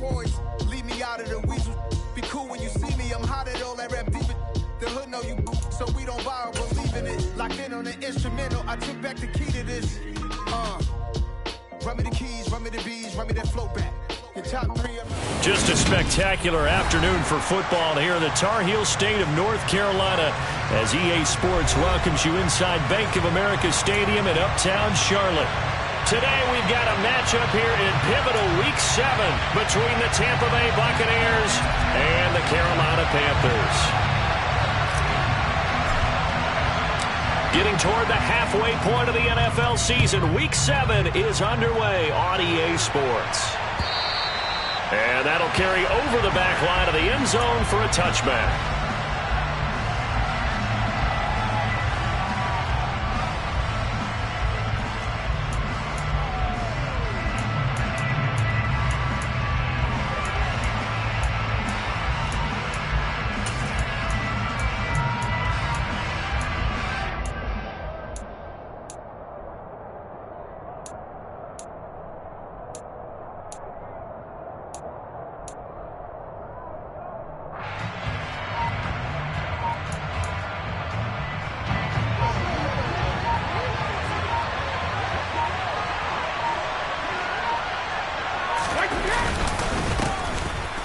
poise. Leave me out of the weasel. Be cool when you see me. I'm hot at all that rap deep. The hood know you, so we don't borrow, believe in it. Locked in on the instrumental. I took back the key to this. Run me the keys, run me the bees, run me that flow back. Your top three. Just a spectacular afternoon for football here in the Tar Heel state of North Carolina as EA Sports welcomes you inside Bank of America Stadium in Uptown Charlotte. Today we've got a matchup here in pivotal Week 7 between the Tampa Bay Buccaneers and the Carolina Panthers. Getting toward the halfway point of the NFL season, Week 7 is underway on EA Sports. And that'll carry over the back line of the end zone for a touchback.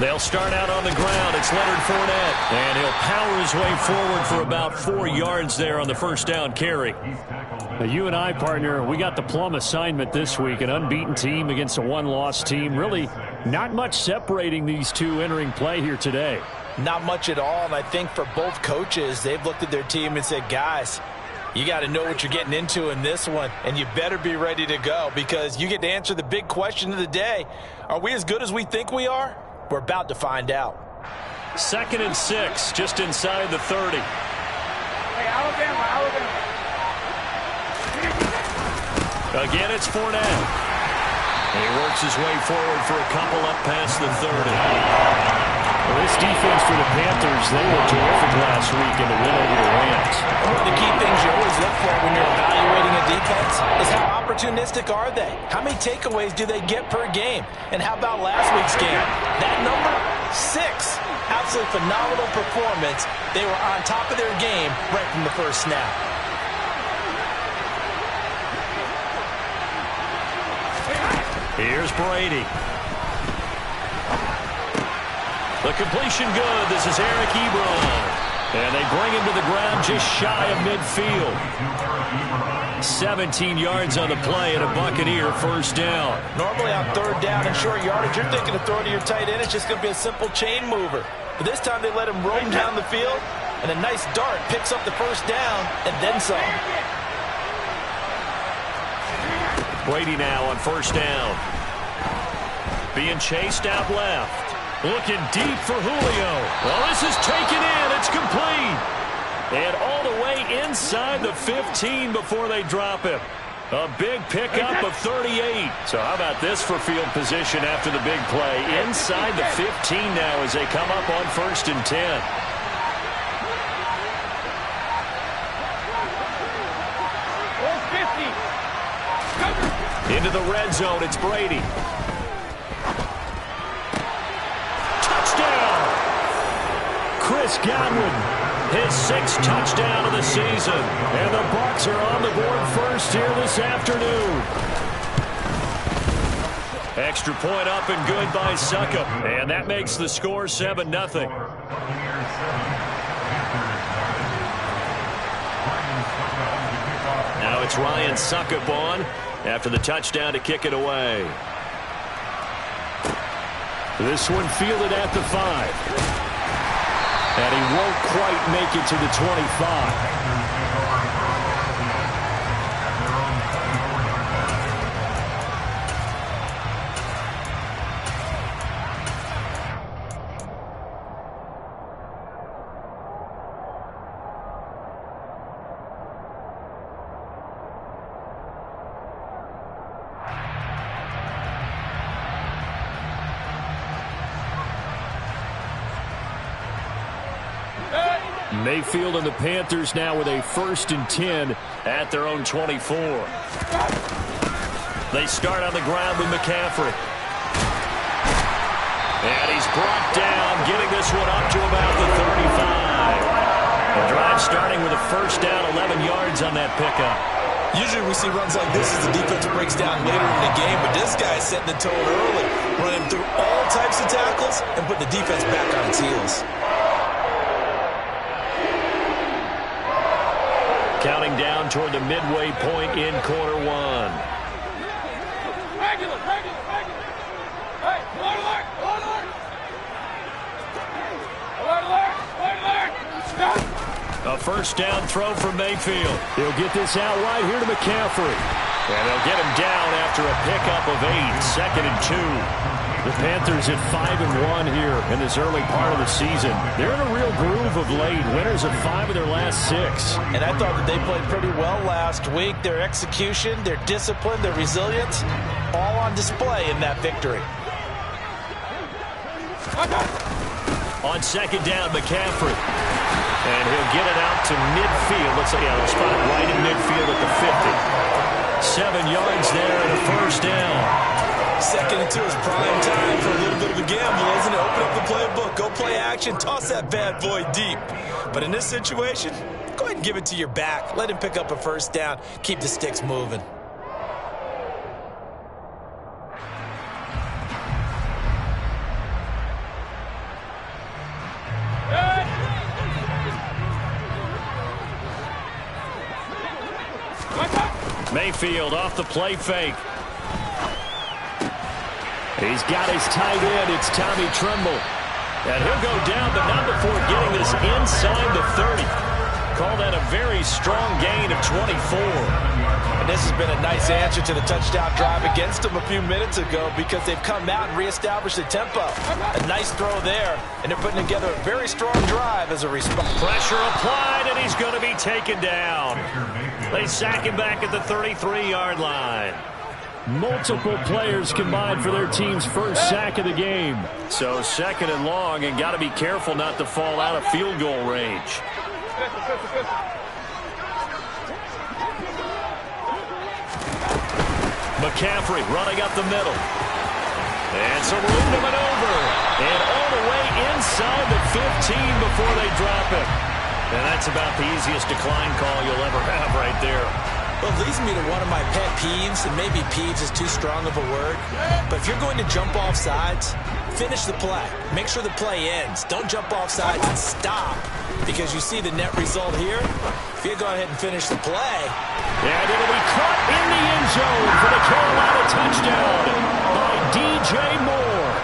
They'll start out on the ground. It's Leonard Fournette, and he'll power his way forward for about 4 yards there on the first down carry. Now, you and I, partner, we got the plum assignment this week, an unbeaten team against a one-loss team. Really not much separating these two entering play here today. Not much at all, and I think for both coaches, they've looked at their team and said, guys, you got to know what you're getting into in this one, and you better be ready to go because you get to answer the big question of the day. Are we as good as we think we are? We're about to find out. 2nd and 6, just inside the 30. Hey, Alabama. Again, it's Fournette. And he works his way forward for a couple up past the 30. Well, this defense for the Panthers, they were terrific last week in the win over the Rams. One of the key things you always look for when you're evaluating a defense is how opportunistic are they? How many takeaways do they get per game? And how about last week's game? That number, 6. Absolutely phenomenal performance. They were on top of their game right from the first snap. Here's Brady. The completion good. This is Eric Ebron. And they bring him to the ground just shy of midfield. 17 yards on the play and a Buccaneer first down. Normally on 3rd down and short yardage, you're thinking of throwing to your tight end. It's just going to be a simple chain mover. But this time they let him roam down the field, and a nice dart picks up the first down and then some. Brady now on first down. Being chased out left. Looking deep for Julio. Well, this is taken in. It's complete. And all the way inside the 15 before they drop him. A big pickup of 38. So how about this for field position after the big play? Inside the 15 now as they come up on 1st and 10. Into the red zone, it's Brady. Touchdown! Chris Godwin, his 6th touchdown of the season. And the Bucs are on the board first here this afternoon. Extra point up and good by Succop. And that makes the score 7-0. Now it's Ryan Succop on after the touchdown to kick it away. This one fielded at the 5. And he won't quite make it to the 25. Mayfield and the Panthers now with a 1st and 10 at their own 24. They start on the ground with McCaffrey. brought down, getting this one up to about the 35. The drive starting with a first down, 11 yards on that pickup. Usually we see runs like this as the defense breaks down later in the game, but this guy's setting the tone early, running through all types of tackles and putting the defense back on its heels. Counting down toward the midway point in quarter one. A first down throw from Mayfield. He'll get this out wide here to McCaffrey. And they'll get him down after a pickup of 8, 2nd and 2. The Panthers at 5-1 here in this early part of the season. They're in a real groove of late. Winners of 5 of their last 6. And I thought that they played pretty well last week. Their execution, their discipline, their resilience, all on display in that victory. On second down, McCaffrey. And he'll get it out to midfield. Looks like they'll spot it right in midfield at the 50. 7 yards there and a first down. 2nd and 2 is prime time for a little bit of a gamble, isn't it? Open up the playbook, go play action, toss that bad boy deep. But in this situation, go ahead and give it to your back. Let him pick up a first down. Keep the sticks moving. Mayfield off the play fake. He's got his tight end. It's Tommy Tremble. And he'll go down, but not before getting this inside the 30. Call that a very strong gain of 24. And this has been a nice answer to the touchdown drive against them a few minutes ago because they've come out and reestablished the tempo. A nice throw there, and they're putting together a very strong drive as a response. Pressure applied, and he's going to be taken down. They sack him back at the 33-yard line. Multiple players combined for their team's first sack of the game. So 2nd and long, and got to be careful not to fall out of field goal range. McCaffrey running up the middle. And some room to maneuver. And all the way inside the 15 before they drop it. And that's about the easiest decline call you'll ever have right there. Well, it leads me to one of my pet peeves, and maybe peeves is too strong of a word, but if you're going to jump off sides, finish the play. Make sure the play ends. Don't jump off sides and stop, because you see the net result here. If you go ahead and finish the play. And it'll be caught in the end zone for the Carolina touchdown by DJ Moore.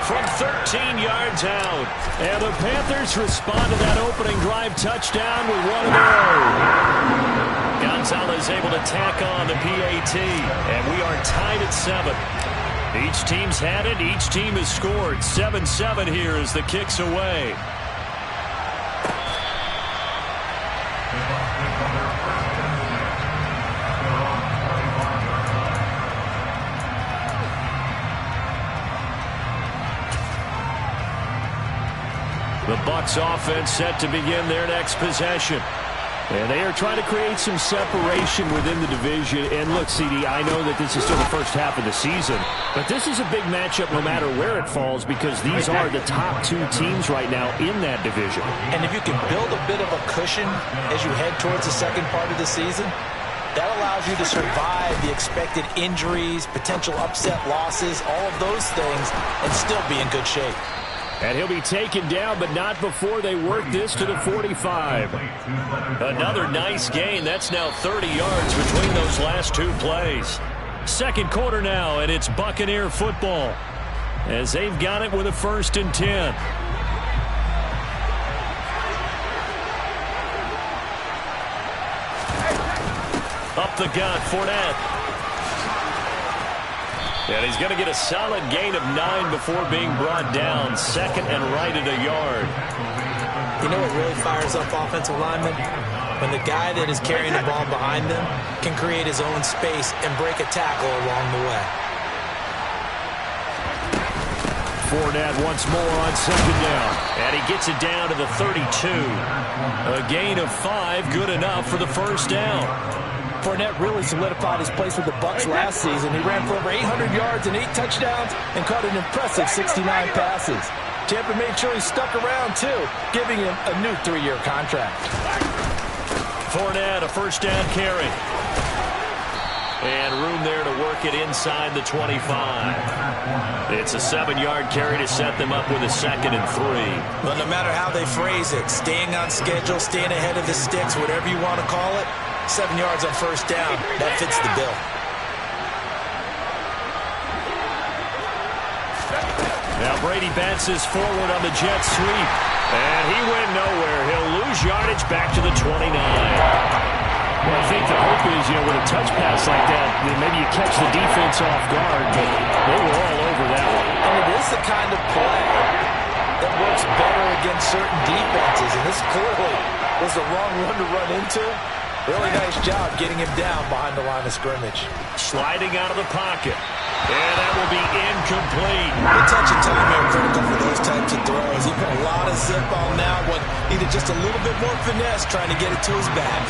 From 13 yards out. And the Panthers respond to that opening drive touchdown with one of their own. Gonzalez able to tack on the PAT. And we are tied at 7. Each team's had it. Each team has scored. 7-7 here as the kick's away. The Bucs offense set to begin their next possession. And they are trying to create some separation within the division. And look, CD, I know that this is still the first half of the season, but this is a big matchup no matter where it falls because these are the top 2 teams right now in that division. And if you can build a bit of a cushion as you head towards the second part of the season, that allows you to survive the expected injuries, potential upset losses, all of those things, and still be in good shape. And he'll be taken down, but not before they work this to the 45. Another nice gain. That's now 30 yards between those last 2 plays. Second quarter now, and it's Buccaneer football as they've got it with a 1st and 10. Up the gut, Fournette. And he's going to get a solid gain of 9 before being brought down. 2nd and right at a yard. You know what really fires up offensive linemen? When the guy that is carrying the ball behind them can create his own space and break a tackle along the way. Fournette once more on 2nd down. And he gets it down to the 32. A gain of 5, good enough for the first down. Fournette really solidified his place with the Bucs last season. He ran for over 800 yards and 8 touchdowns and caught an impressive 69 passes. Tampa made sure he stuck around, too, giving him a new 3-year contract. Fournette, a first down carry. And room there to work it inside the 25. It's a 7-yard carry to set them up with a 2nd and 3. Well, no matter how they phrase it, staying on schedule, staying ahead of the sticks, whatever you want to call it, 7 yards on first down, that fits the bill. Now Brady bounces forward on the jet sweep. And he went nowhere. He'll lose yardage back to the 29. Well, I think the hope is, with a touch pass like that, maybe you catch the defense off guard, but they were all over that one. And it is the kind of play that works better against certain defenses, and this clearly was the wrong one to run into. Really nice job getting him down behind the line of scrimmage. Sliding out of the pocket. And that will be incomplete. The touch and time are critical for those types of throws. He put a lot of zip on that one. Needed just a little bit more finesse trying to get it to his back.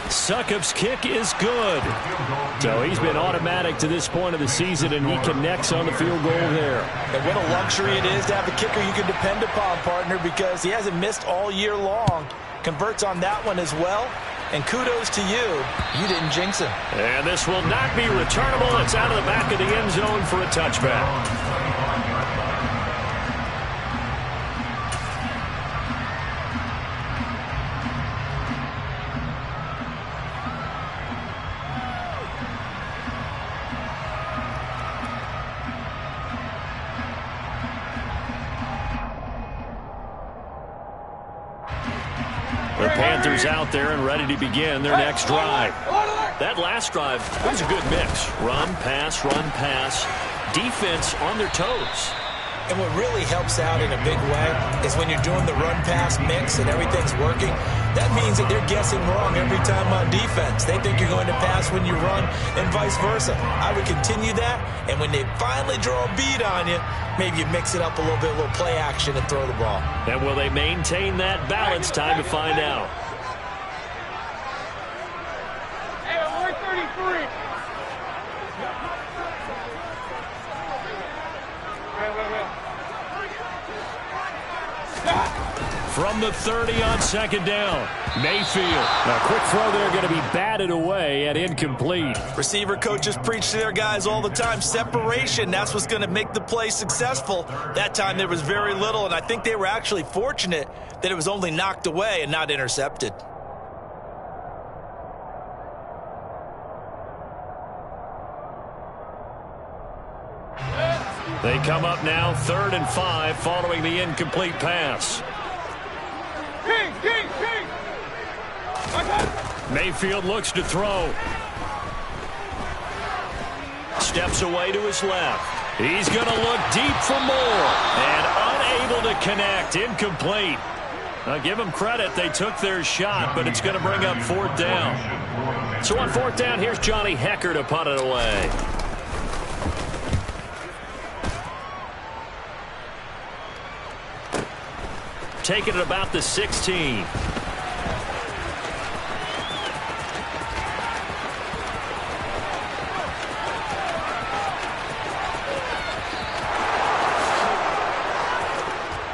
Succop's kick is good. So he's been automatic to this point of the season, and he connects on the field goal there. And what a luxury it is to have a kicker you can depend upon, partner, because he hasn't missed all year long. Converts on that one as well. And kudos to you. You didn't jinx him. And this will not be returnable. It's out of the back of the end zone for a touchback. The Panthers out there and ready to begin their next drive. That last drive was a good mix. Run, pass, defense on their toes. And what really helps out in a big way is when you're doing the run-pass mix and everything's working, that means that they're guessing wrong every time on defense. They think you're going to pass when you run and vice versa. I would continue that, and when they finally draw a bead on you, maybe you mix it up a little bit, a little play action and throw the ball. And will they maintain that balance? Time to find out. Hey, 133. From the 30 on second down, Mayfield. A quick throw there going to be batted away and incomplete. Receiver coaches preach to their guys all the time. Separation, that's what's going to make the play successful. That time there was very little, and I think they were actually fortunate that it was only knocked away and not intercepted. They come up now 3rd and 5 following the incomplete pass. King. Mayfield looks to throw. Steps away to his left. He's going to look deep for more. And unable to connect. Incomplete. Now give them credit. They took their shot, but it's going to bring up 4th down. So on 4th down, here's Johnny Hecker to punt it away. Taking it about the 16.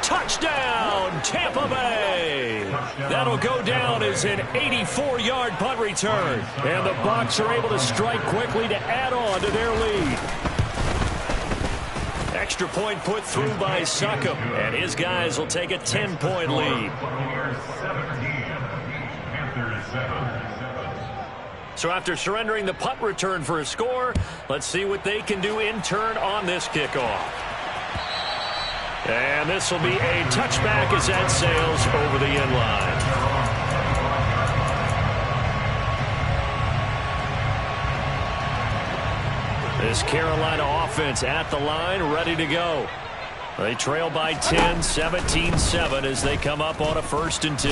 Touchdown, Tampa Bay. That'll go down as an 84-yard punt return. And the Bucs are able to strike quickly to add on to their lead. Extra point put through by Succop, and his guys will take a 10-point lead. So after surrendering the punt return for a score, let's see what they can do in turn on this kickoff. And this will be a touchback as that sails over the end line. This Carolina offense at the line, ready to go. They trail by 10, 17-7 as they come up on a 1st and 10.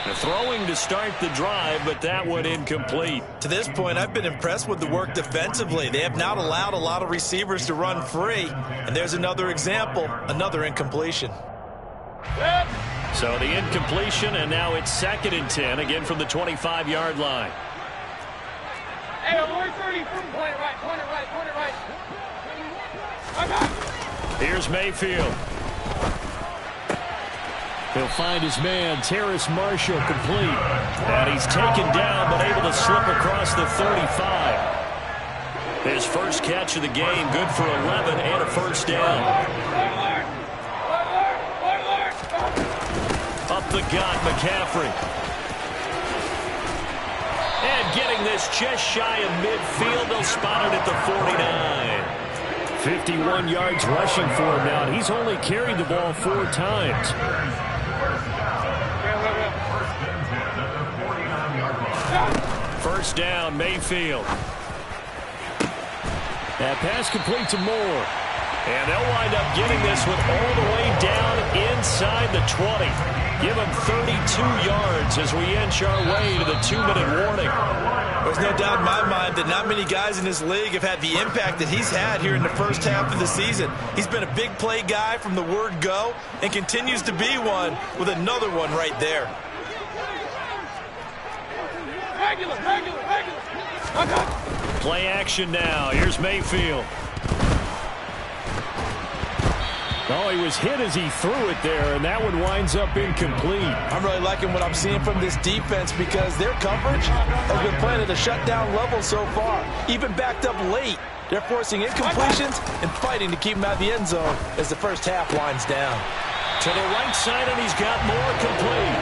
They're throwing to start the drive, but that one incomplete. To this point, I've been impressed with the work defensively. They have not allowed a lot of receivers to run free. And there's another example, another incompletion. So the incompletion, and now it's 2nd and 10, again from the 25-yard line. Hey, I'm 130. Point it right, point it right, point it right. Okay. Here's Mayfield. He'll find his man, Terrace Marshall, complete. And he's taken down, but able to slip across the 35. His first catch of the game, good for 11 and a first down. Up the gut, McCaffrey. And getting this just shy of midfield, they'll spot it at the 49. 51 yards rushing for him now, and he's only carried the ball 4 times. First down, Mayfield. That pass complete to Moore. And they'll wind up getting this one all the way down inside the 20. Give them 32 yards as we inch our way to the 2-minute warning. There's no doubt in my mind that not many guys in this league have had the impact that he's had here in the first half of the season. He's been a big play guy from the word go and continues to be one with another one right there. Regular. Play action now. Here's Mayfield. Oh, he was hit as he threw it there, and that one winds up incomplete. I'm really liking what I'm seeing from this defense because their coverage has been playing at a shutdown level so far. Even backed up late, they're forcing incompletions and fighting to keep him out of the end zone as the first half winds down. To the right side, and he's got more complete.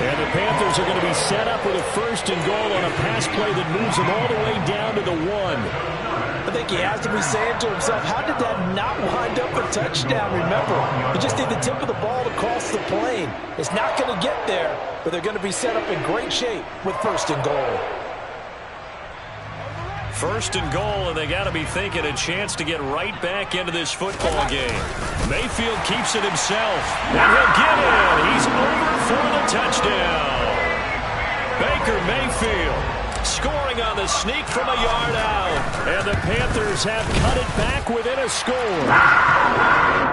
And the Panthers are going to be set up with a 1st and goal on a pass play that moves them all the way down to the 1. I think he has to be saying to himself, how did that not wind up a touchdown? Remember, you just need the tip of the ball to cross the plane. It's not going to get there, but they're going to be set up in great shape with 1st and goal. 1st and goal, and they got to be thinking a chance to get right back into this football game. Mayfield keeps it himself, and he'll get in. He's over for the touchdown. Baker Mayfield scoring on the sneak from a yard out, and the Panthers have cut it back within a score.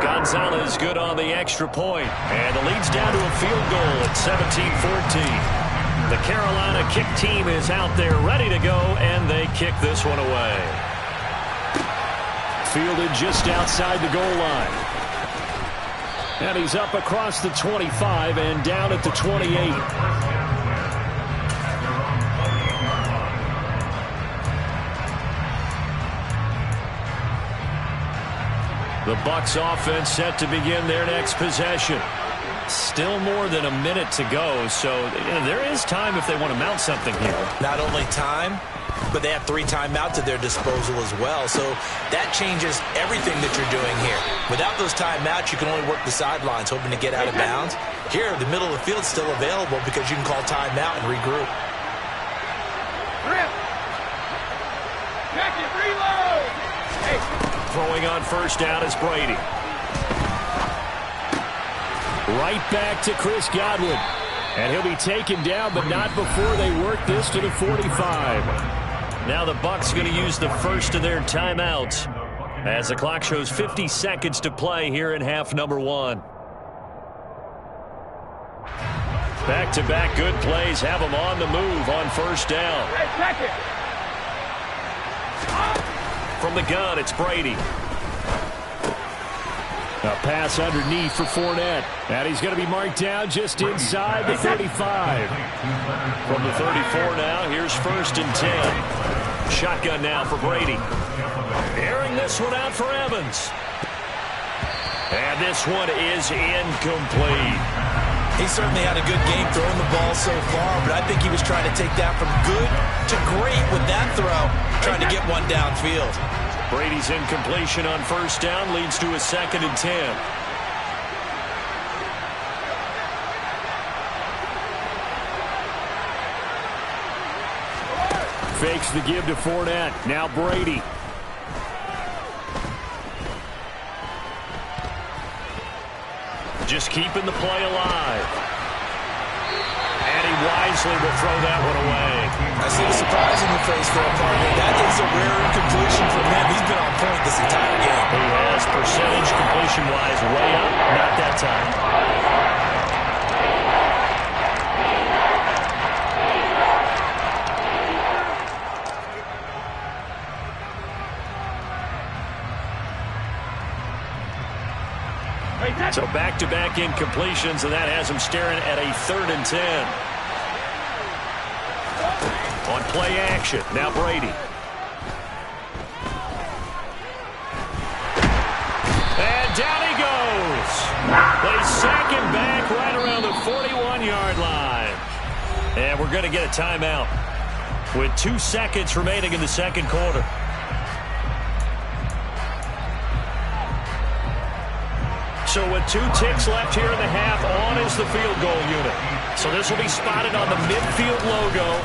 Gonzalez good on the extra point, and the lead's down to a field goal at 17-14. The Carolina kick team is out there ready to go, and they kick this one away. Fielded just outside the goal line. And he's up across the 25 and down at the 28. The Bucs offense set to begin their next possession. Still more than a minute to go, so there is time if they want to mount something here. Not only time, but they have 3 timeouts at their disposal as well, so that changes everything that you're doing here. Without those timeouts, you can only work the sidelines, hoping to get out of bounds. Here, the middle of the field is still available because you can call timeout and regroup. Check it, reload. Hey. Throwing on first down is Brady. Right back to Chris Godwin. And he'll be taken down, but not before they work this to the 45. Now the Bucs going to use the first of their timeouts as the clock shows 50 seconds to play here in half number 1. Back-to-back good plays have them on the move on first down. Hey, check it. From the gun, it's Brady. A pass underneath for Fournette. And he's going to be marked down just inside the 35. From the 34 now, here's 1st and 10. Shotgun now for Brady. Airing this one out for Evans. And this one is incomplete. He certainly had a good game throwing the ball so far, but I think he was trying to take that from good to great with that throw, trying to get one downfield. Brady's incompletion on first down leads to a 2nd and 10. Fakes the give to Fournette. Now Brady. Just keeping the play alive. And he wisely will throw that one away. I see the surprise in your face there, partner. That is a rare incompletion from him. He's been on point this entire game. He has percentage completion-wise way up. Not that time. So back-to-back incompletions, and that has him staring at a 3rd and 10. On play action, now Brady. And down he goes. They sack him back right around the 41-yard line. And we're going to get a timeout with 2 seconds remaining in the second quarter. So with 2 ticks left here in the half, on is the field goal unit. So this will be spotted on the midfield logo.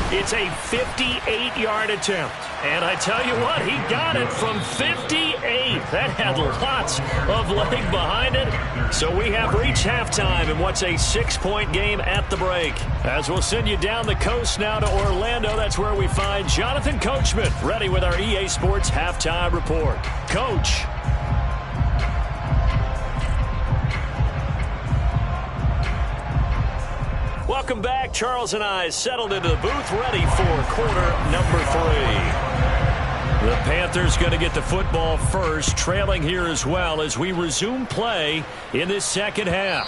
It's a 58-yard attempt. And I tell you what, he got it from 58. That had lots of leg behind it. So we have reached halftime in what's a 6-point game at the break. As we'll send you down the coast now to Orlando, that's where we find Jonathan Coachman, ready with our EA Sports Halftime Report. Coach. Welcome back. Charles and I settled into the booth, ready for quarter number 3. The Panthers going to get the football first, trailing here as well as we resume play in this second half.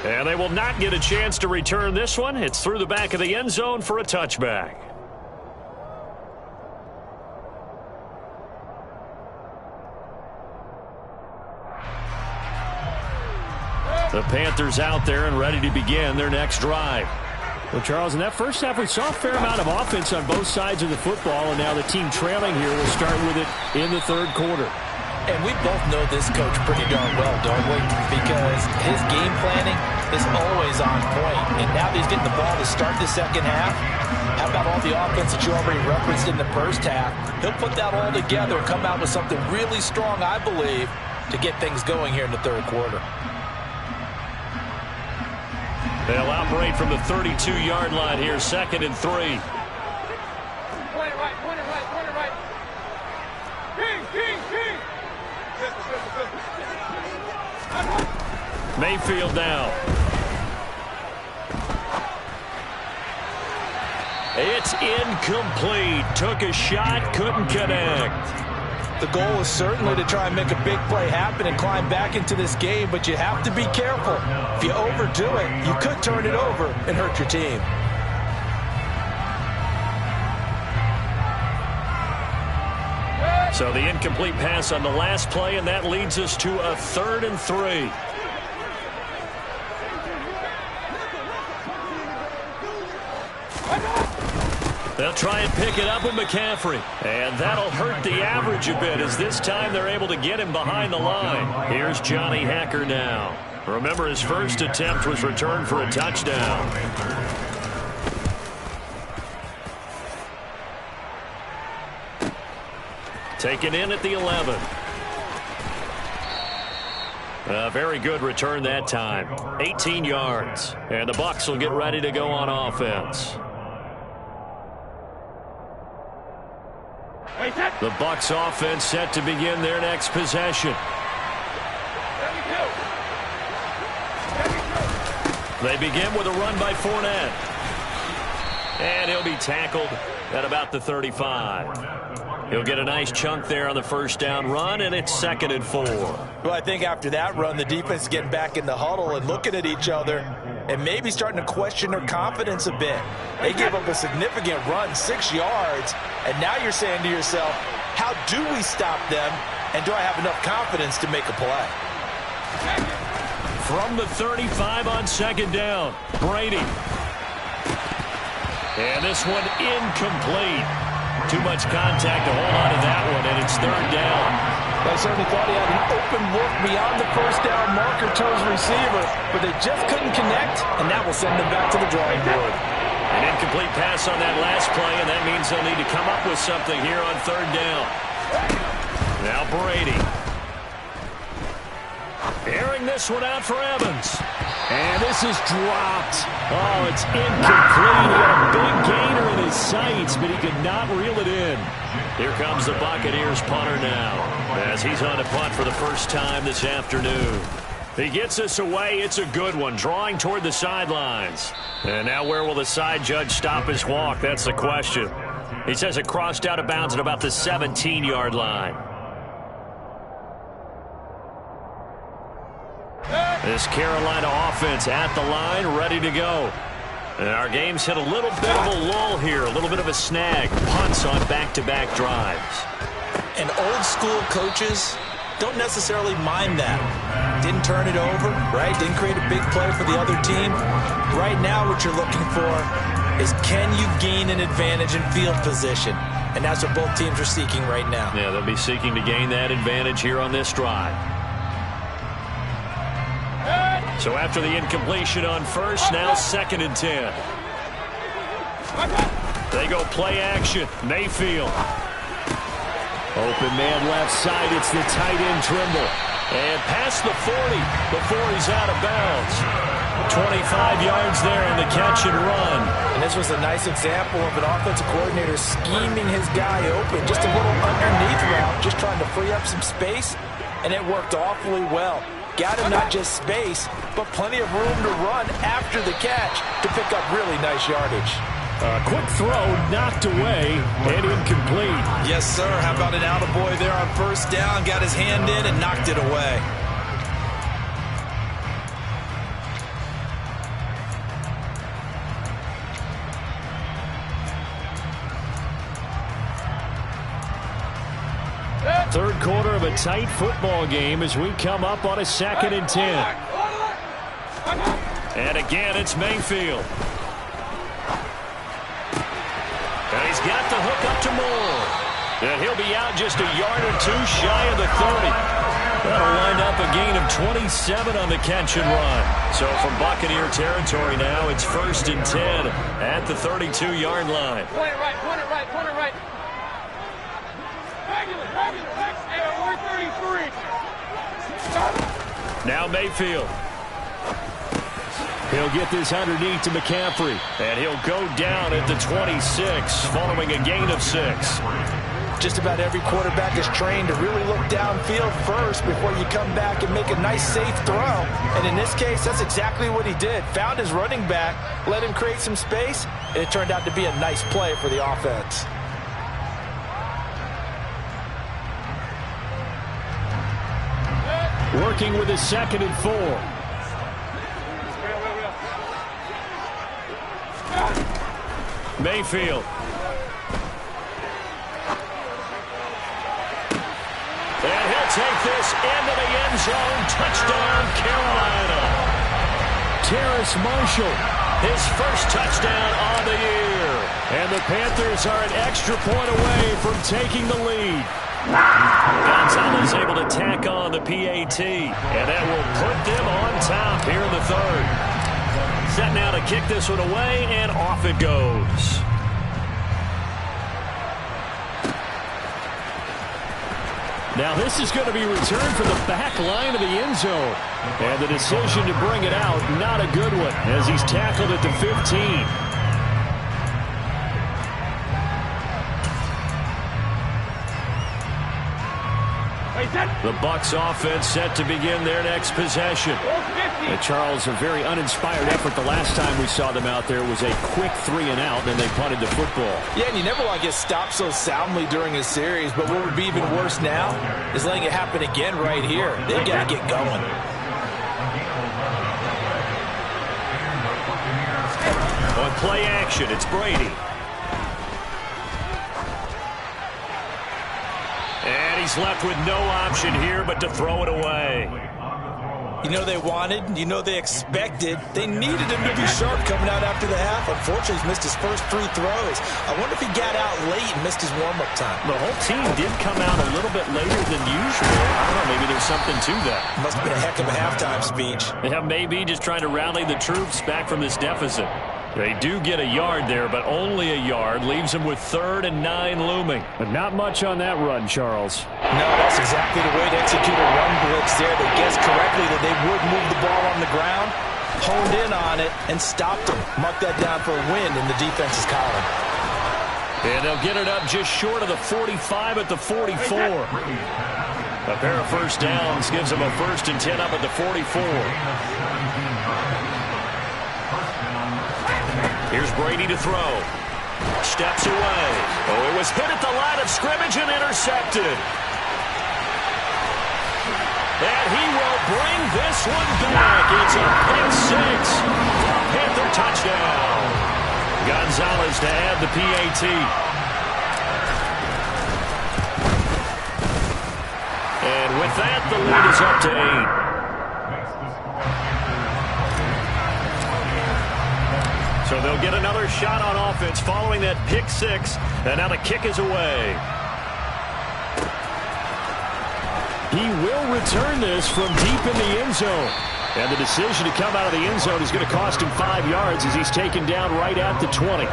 And they will not get a chance to return this one. It's through the back of the end zone for a touchback. The Panthers out there and ready to begin their next drive. Well, Charles, in that first half, we saw a fair amount of offense on both sides of the football, and now the team trailing here will start with it in the third quarter. And we both know this coach pretty darn well, don't we? Because his game planning is always on point. And now that he's getting the ball to start the second half, how about all the offense that you already referenced in the first half? He'll put that all together and come out with something really strong, I believe, to get things going here in the third quarter. They'll operate from the 32-yard line here, 2nd and 3. Point it right, point it right, point it right. King. Mayfield now. It's incomplete. Took a shot, couldn't connect. The goal is certainly to try and make a big play happen and climb back into this game, but you have to be careful. If you overdo it, you could turn it over and hurt your team. So the incomplete pass on the last play, and that leads us to a 3rd and 3. They'll try and pick it up with McCaffrey. And that'll hurt the average a bit as this time they're able to get him behind the line. Here's Johnny Hacker now. Remember, his first attempt was returned for a touchdown. Taken in at the 11. A very good return that time. 18 yards. And the Bucs will get ready to go on offense. The Bucs offense set to begin their next possession. They begin with a run by Fournette. And he'll be tackled at about the 35. He'll get a nice chunk there on the first down run, and it's 2nd and 4. Well, I think after that run, the defense is getting back in the huddle and looking at each other and maybe starting to question their confidence a bit. They gave up a significant run, 6 yards, and now you're saying to yourself, how do we stop them, and do I have enough confidence to make a play? From the 35 on 2nd down, Brady. And this one incomplete. Too much contact to hold on to that one, and it's 3rd down. I certainly thought he had an open look beyond the first down marker to his receiver, but they just couldn't connect, and that will send them back to the drawing board. An incomplete pass on that last play, and that means they'll need to come up with something here on 3rd down. Now Brady. Airing this one out for Evans. And this is dropped. Oh, it's incomplete. He had a big gainer in his sights, but he could not reel it in. Here comes the Buccaneers punter now, as he's on to punt for the first time this afternoon. He gets this away. It's a good one, drawing toward the sidelines. And now where will the side judge stop his walk? That's the question. He says it crossed out of bounds at about the 17-yard line. This Carolina offense at the line, ready to go. And our game's hit a little bit of a lull here, a little bit of a snag. Punts on back-to-back drives. And old-school coaches don't necessarily mind that. Didn't turn it over, right? Didn't create a big play for the other team. Right now what you're looking for is, can you gain an advantage in field position? And that's what both teams are seeking right now. Yeah, they'll be seeking to gain that advantage here on this drive. So after the incompletion on first, now 2nd and 10. They go play action. Mayfield. Open man left side. It's the tight end Trimble. And past the 40 before he's out of bounds. 25 yards there on the catch and run. And this was a nice example of an offensive coordinator scheming his guy open. Just a little underneath route, just trying to free up some space. And it worked awfully well. Got him not just space, but plenty of room to run after the catch to pick up really nice yardage. A quick throw knocked away and incomplete. Yes, sir. How about an attaboy there on first down? Got his hand in and knocked it away. Third quarter of a tight football game as we come up on a 2nd and 10. And again, it's Mayfield. And he's got the hook up to Moore. And he'll be out just a yard or two shy of the 30. That'll wind up a gain of 27 on the catch and run. So from Buccaneer territory now, it's 1st and 10 at the 32-yard line. Point it right, point it right, point it right. Now Mayfield. He'll get this underneath to McCaffrey. And he'll go down at the 26 following a gain of 6. Just about every quarterback is trained to really look downfield first before you come back and make a nice, safe throw. And in this case, that's exactly what he did. Found his running back, let him create some space, and it turned out to be a nice play for the offense. Working with his 2nd and 4. Mayfield. And he'll take this into the end zone. Touchdown, Carolina. Terrace Marshall. His first touchdown on the year. And the Panthers are an extra point away from taking the lead. Gonzalez able to tack on the PAT, and that will put them on top here in the 3rd. Set now to kick this one away, and off it goes. Now this is going to be returned from the back line of the end zone. And the decision to bring it out, not a good one, as he's tackled at the 15. The Bucs offense set to begin their next possession. And Charles, a very uninspired effort the last time we saw them out there was a quick 3-and-out, and then they punted the football. Yeah, and you never want to get stopped so soundly during a series, but what would be even worse now is letting it happen again right here. They've got to get going. On play action, it's Brady. And he's left with no option here but to throw it away. You know they wanted, you know they expected. They needed him to be sharp coming out after the half. Unfortunately, he's missed his first 3 throws. I wonder if he got out late and missed his warm-up time. The whole team did come out a little bit later than usual. I don't know, maybe there's something to that. Must have been a heck of a halftime speech. Yeah, maybe just trying to rally the troops back from this deficit. They do get a yard there, but only a yard. Leaves them with 3rd and 9 looming. But not much on that run, Charles. No, that's exactly the way to execute a run blitz there. They guessed correctly that they would move the ball on the ground, honed in on it, and stopped them. Mark that down for a win in the defense's column. And they'll get it up just short of the 45 at the 44. A pair of first downs gives them a 1st and 10 up at the 44. Here's Brady to throw. Steps away. Oh, it was hit at the line of scrimmage and intercepted. And he will bring this one back. It's a pick six. Panther touchdown. Gonzalez to add the PAT. And with that, the lead is up to 8. So they'll get another shot on offense following that pick six. And now the kick is away. He will return this from deep in the end zone. And the decision to come out of the end zone is going to cost him 5 yards as he's taken down right at the 20.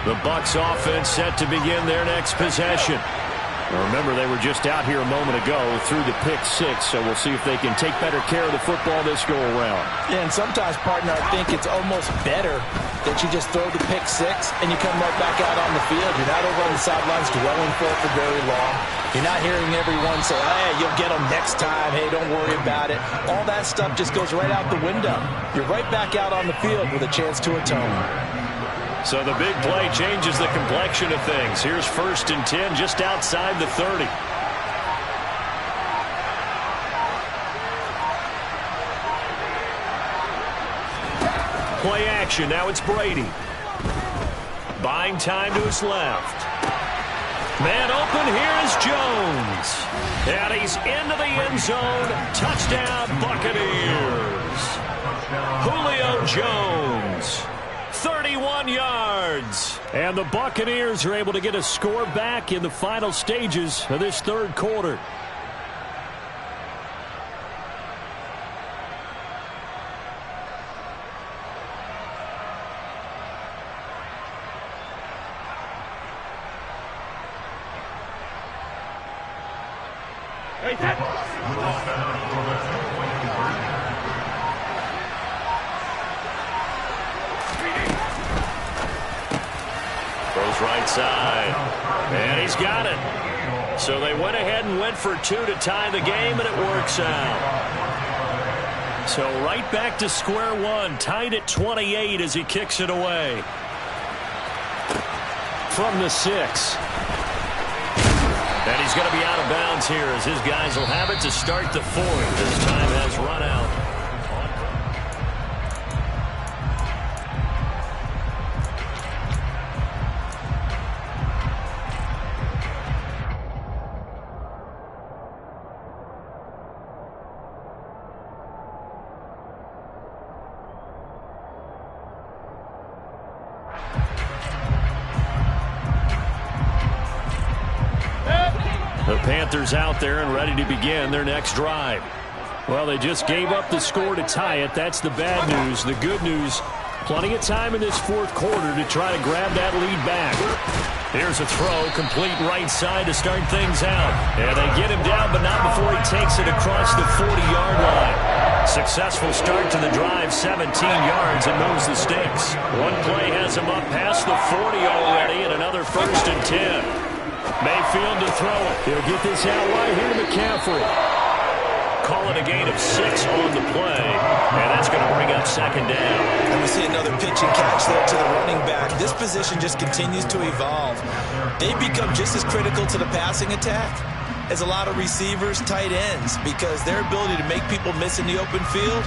The Bucs offense set to begin their next possession. Now remember, they were just out here a moment ago through the pick six, so we'll see if they can take better care of the football this go around. Yeah, and sometimes, partner, I think it's almost better that you just throw the pick six and you come right back out on the field. You're not over on the sidelines dwelling for it for very long. You're not hearing everyone say, hey, you'll get them next time. Hey, don't worry about it. All that stuff just goes right out the window. You're right back out on the field with a chance to atone. So the big play changes the complexion of things. Here's 1st and 10 just outside the 30. Play action. Now it's Brady. Buying time to his left. Man open. Here is Jones. And he's into the end zone. Touchdown, Buccaneers. Julio Jones. 31 yards. And the Buccaneers are able to get a score back in the final stages of this third quarter. Throws right side. And he's got it. So they went ahead and went for 2 to tie the game, and it works out. So right back to square one, tied at 28 as he kicks it away. From the 6. And he's going to be out of bounds here as his guys will have it to start the 4th. This time has run out. The Panthers out there and ready to begin their next drive. Well, they just gave up the score to tie it. That's the bad news. The good news, plenty of time in this 4th quarter to try to grab that lead back. Here's a throw, complete right side to start things out. And they get him down, but not before he takes it across the 40-yard line. Successful start to the drive, 17 yards, and moves the sticks. One play has him up past the 40 already, and another 1st and 10. Mayfield to throw it. He'll get this out right here to McCaffrey. Call it a gain of 6 on the play, and that's going to bring up 2nd down. And we see another pitch and catch there to the running back. This position just continues to evolve. They become just as critical to the passing attack as a lot of receivers, tight ends, because their ability to make people miss in the open field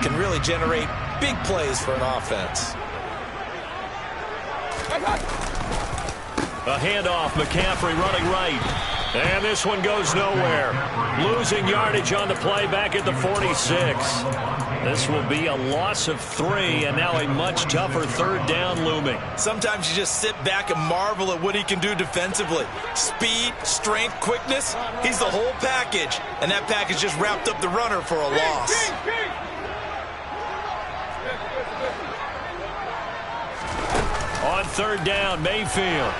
can really generate big plays for an offense. A handoff, McCaffrey running right. And this one goes nowhere. Losing yardage on the play back at the 46. This will be a loss of 3, and now a much tougher 3rd down looming. Sometimes you just sit back and marvel at what he can do defensively. Speed, strength, quickness, he's the whole package. And that package just wrapped up the runner for a loss. On 3rd down, Mayfield.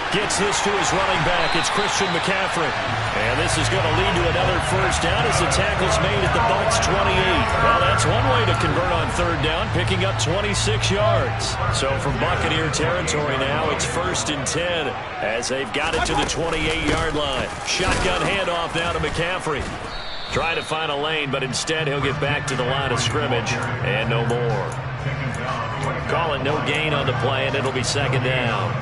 Gets this to his running back. It's Christian McCaffrey. And this is going to lead to another first down as the tackle's made at the Bucs 28. Well, that's one way to convert on third down, picking up 26 yards. So from Buccaneer territory now, it's 1st and 10 as they've got it to the 28-yard line. Shotgun handoff now to McCaffrey. Trying to find a lane, but instead he'll get back to the line of scrimmage and no more. Call it no gain on the play, and it'll be 2nd down.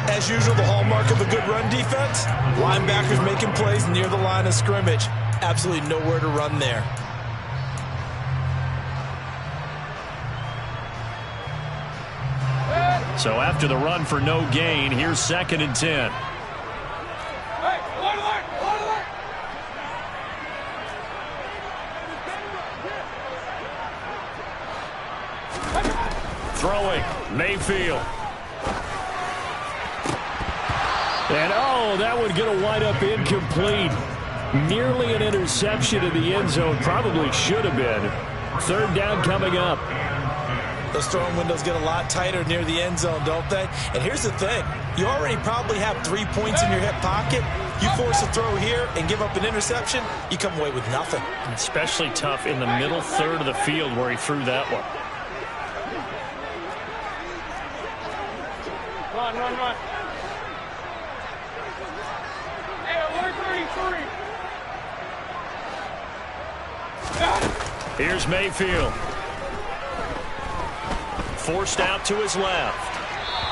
As usual, the hallmark of a good run defense, linebackers making plays near the line of scrimmage. Absolutely nowhere to run there. So after the run for no gain, here's 2nd and 10. Throwing, Mayfield. And, oh, that one going to wind up incomplete. Nearly an interception in the end zone. Probably should have been. 3rd down coming up. Those throwing windows get a lot tighter near the end zone, don't they? And here's the thing. You already probably have 3 points in your hip pocket. You force a throw here and give up an interception, you come away with nothing. Especially tough in the middle third of the field where he threw that one. Run. Hey, alert 33. Here's Mayfield. Forced out to his left.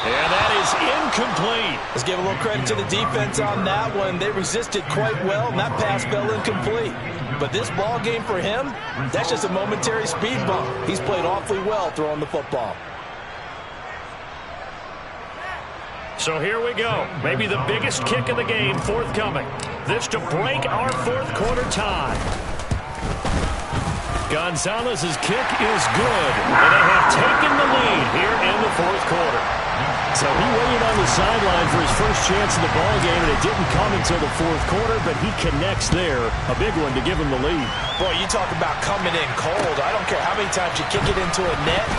And that is incomplete. Let's give a little credit to the defense on that one. They resisted quite well, and that pass fell incomplete. But this ball game for him, that's just a momentary speed bump. He's played awfully well throwing the football. So here we go. Maybe the biggest kick of the game forthcoming. This to break our 4th quarter tie. Gonzalez's kick is good, and they have taken the lead here in the 4th quarter. So he waited on the sideline for his first chance in the ball game, and it didn't come until the 4th quarter, but he connects there. A big one to give him the lead. Boy, you talk about coming in cold. I don't care how many times you kick it into a net.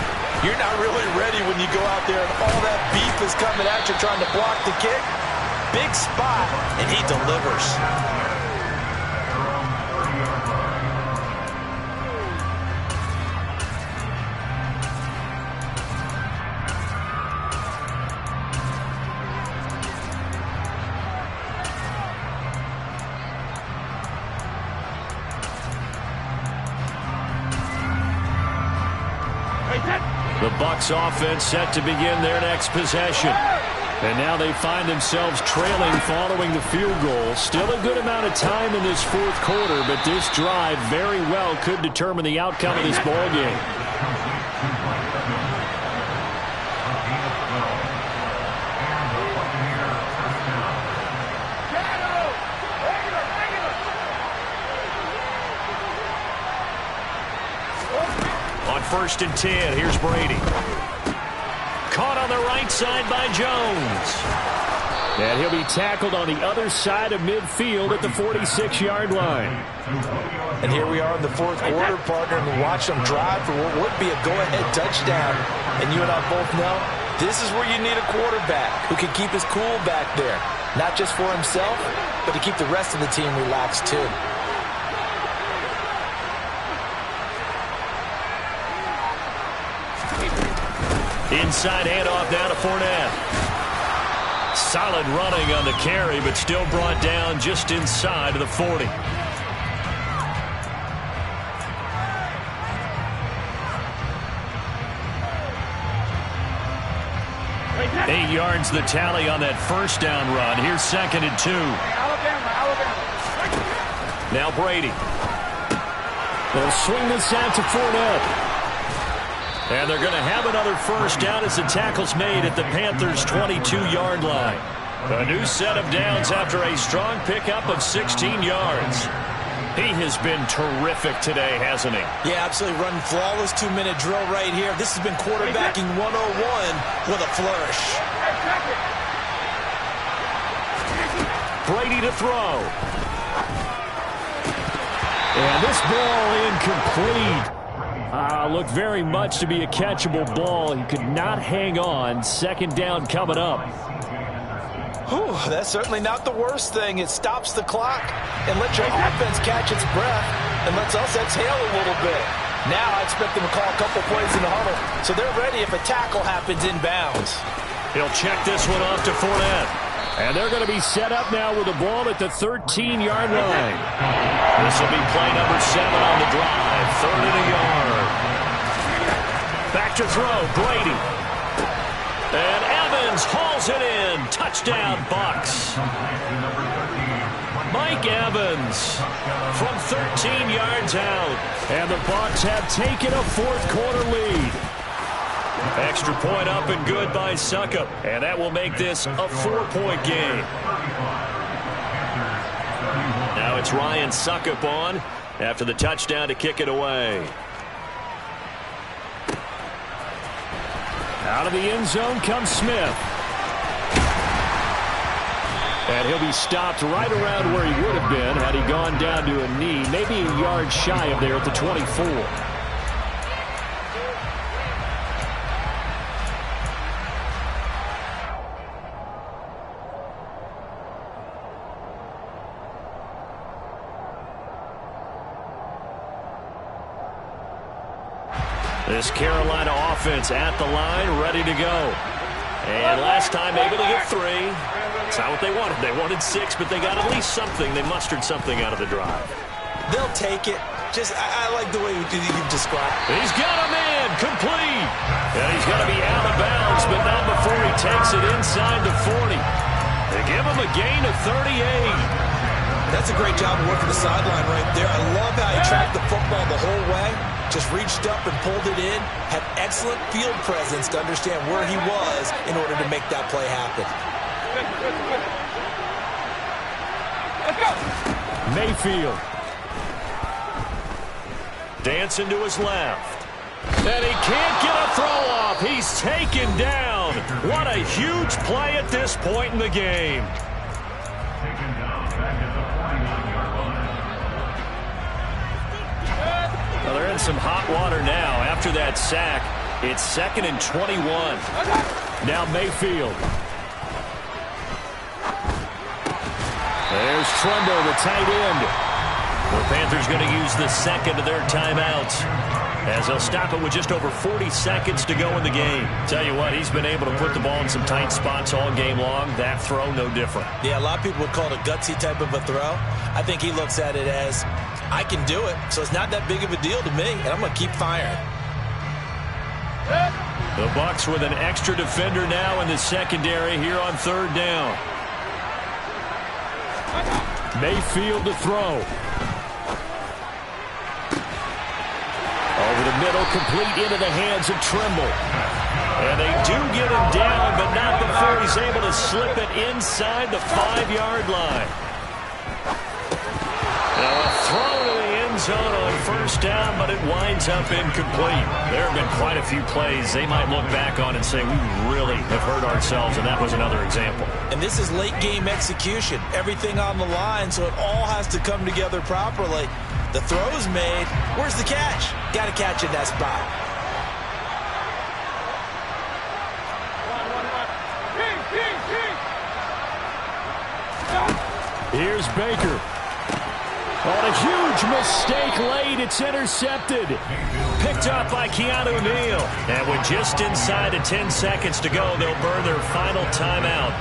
You're not really ready when you go out there and all that beef is coming at you trying to block the kick. Big spot, and he delivers. The Bucs offense set to begin their next possession. And now they find themselves trailing following the field goal. Still a good amount of time in this 4th quarter, but this drive very well could determine the outcome of this ball game. On 1st and 10, here's Brady. Caught on the right side by Jones. And he'll be tackled on the other side of midfield at the 46-yard line. And here we are in the 4th quarter, partner, and watch them drive for what would be a go-ahead touchdown. And you and I both know this is where you need a quarterback who can keep his cool back there. Not just for himself, but to keep the rest of the team relaxed too. Inside handoff down to Fournette. Solid running on the carry, but still brought down just inside of the 40. Eight yards the tally on that first down run. Here's 2nd and 2. Alabama. Now Brady. They'll swing this out to Fournette. And they're going to have another first down as the tackle's made at the Panthers' 22-yard line. A new set of downs after a strong pickup of 16 yards. He has been terrific today, hasn't he? Yeah, absolutely running flawless 2-minute drill right here. This has been quarterbacking 101 with a flourish. Brady to throw. And this ball incomplete. Looked very much to be a catchable ball. He could not hang on. 2nd down coming up. Whew, that's certainly not the worst thing. It stops the clock and lets your offense catch its breath and lets us exhale a little bit. Now I expect them to call a couple plays in the huddle, so they're ready if a tackle happens inbounds. He'll check this one off to Fournette. And they're going to be set up now with the ball at the 13-yard line. This will be play number 7 on the drive. 3rd and a yard. Back to throw, Brady. And Evans hauls it in. Touchdown, Bucs. Mike Evans from 13 yards out. And the Bucs have taken a fourth-quarter lead. Extra point up and good by Succop. And that will make this a 4-point game. Now it's Ryan Succop on after the touchdown to kick it away. Out of the end zone comes Smith. And he'll be stopped right around where he would have been had he gone down to a knee, maybe a yard shy of there at the 24. This Carolina offense at the line, ready to go. And last time able to get 3. It's not what they wanted. They wanted 6, but they got at least something. They mustered something out of the drive. They'll take it. I like the way you've described. He's got a man, complete. And he's going to be out of bounds, but not before he takes it inside the 40. They give him a gain of 38. That's a great job of working the sideline right there. I love how he tracked the football the whole way. Just reached up and pulled it in. Had excellent field presence to understand where he was in order to make that play happen. Let's go. Mayfield. Dancing to his left. And he can't get a throw off. He's taken down. What a huge play at this point in the game. Well, they're in some hot water now. After that sack, it's 2nd and 21. Now Mayfield. There's Trundle, the tight end. The Panthers going to use the second of their timeouts as they'll stop it with just over 40 seconds to go in the game. Tell you what, he's been able to put the ball in some tight spots all game long. That throw, no different. Yeah, a lot of people would call it a gutsy type of a throw. I think he looks at it as, I can do it, so it's not that big of a deal to me, and I'm going to keep firing. The Bucs with an extra defender now in the secondary here on 3rd down. Mayfield to throw. Over the middle, complete into the hands of Trimble. And they do get him down, but not before he's able to slip it inside the 5-yard line. Now a throw to the end zone on 1st down, but it winds up incomplete. There have been quite a few plays they might look back on and say, we really have hurt ourselves, and that was another example. And this is late game execution. Everything on the line, so it all has to come together properly. The throw's made. Where's the catch? Got to catch in that spot. Here's Baker. On a huge mistake late, it's intercepted. Picked up by Keanu Neal. And with just inside of 10 seconds to go, they'll burn their final timeout.